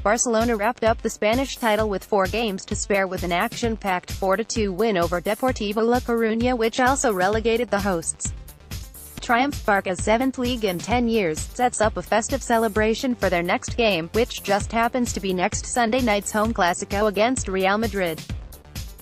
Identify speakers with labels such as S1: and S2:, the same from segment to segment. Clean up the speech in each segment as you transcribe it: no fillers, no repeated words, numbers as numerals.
S1: Barcelona wrapped up the Spanish title with 4 games to spare with an action-packed 4-2 win over Deportivo La Coruna, which also relegated the hosts. Triumph. Barca's 7th league in 10 years, sets up a festive celebration for their next game, which just happens to be next Sunday night's home Clasico against Real Madrid.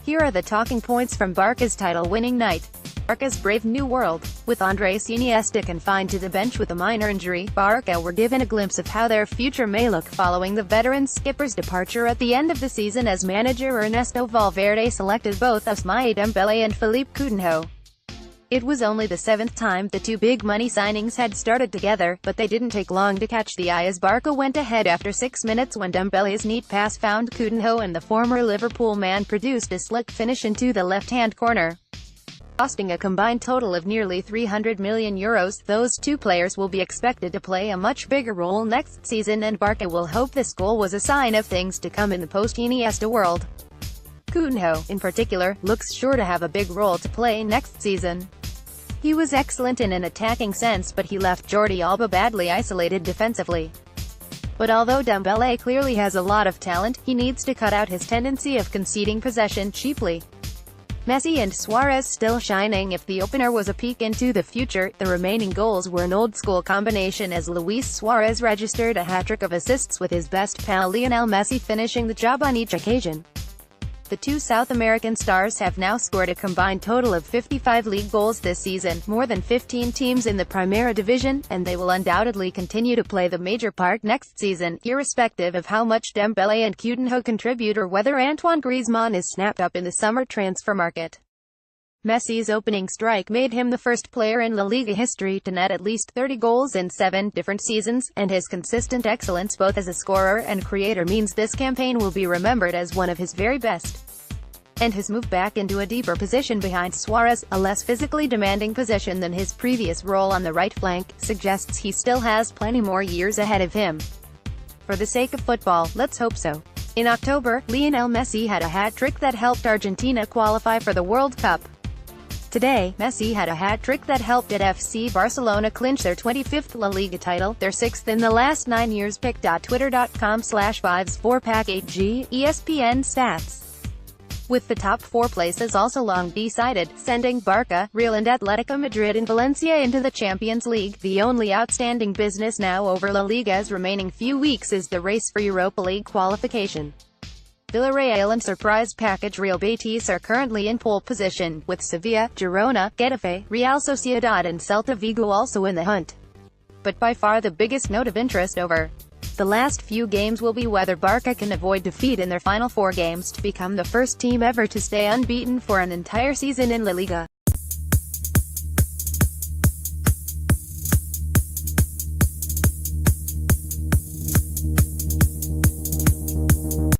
S1: Here are the talking points from Barca's title-winning night. Barca's brave new world. With Andres Iniesta confined to the bench with a minor injury, Barca were given a glimpse of how their future may look following the veteran skipper's departure at the end of the season, as manager Ernesto Valverde selected both Ousmane Dembele and Philippe Coutinho. It was only the 7th time the two big-money signings had started together, but they didn't take long to catch the eye as Barca went ahead after 6 minutes when Dembele's neat pass found Coutinho, and the former Liverpool man produced a slick finish into the left-hand corner. Costing a combined total of nearly €300 million, those two players will be expected to play a much bigger role next season, and Barca will hope this goal was a sign of things to come in the post-Iniesta world. Coutinho, in particular, looks sure to have a big role to play next season. He was excellent in an attacking sense, but he left Jordi Alba badly isolated defensively. But although Dembele clearly has a lot of talent, he needs to cut out his tendency of conceding possession cheaply. Messi and Suarez still shining. If the opener was a peek into the future, the remaining goals were an old-school combination, as Luis Suarez registered a hat-trick of assists with his best pal Lionel Messi finishing the job on each occasion. The two South American stars have now scored a combined total of 55 league goals this season, more than 15 teams in the Primera Division, and they will undoubtedly continue to play the major part next season, irrespective of how much Dembele and Coutinho contribute or whether Antoine Griezmann is snapped up in the summer transfer market. Messi's opening strike made him the first player in La Liga history to net at least 30 goals in 7 different seasons, and his consistent excellence both as a scorer and creator means this campaign will be remembered as one of his very best. And his move back into a deeper position behind Suarez, a less physically demanding position than his previous role on the right flank, suggests he still has plenty more years ahead of him. For the sake of football, let's hope so. In October, Lionel Messi had a hat-trick that helped Argentina qualify for the World Cup. Today, Messi had a hat-trick that helped FC Barcelona clinch their 25th La Liga title, their 6th in the last 9 years. Pick.twitter.com/vibes4pack8g, ESPN Stats. With the top 4 places also long decided, sending Barca, Real and Atletico Madrid and Valencia into the Champions League, the only outstanding business now over La Liga's remaining few weeks is the race for Europa League qualification. Villarreal and surprise package Real Betis are currently in pole position, with Sevilla, Girona, Getafe, Real Sociedad and Celta Vigo also in the hunt. But by far the biggest note of interest over the last few games will be whether Barca can avoid defeat in their final 4 games to become the first team ever to stay unbeaten for an entire season in La Liga.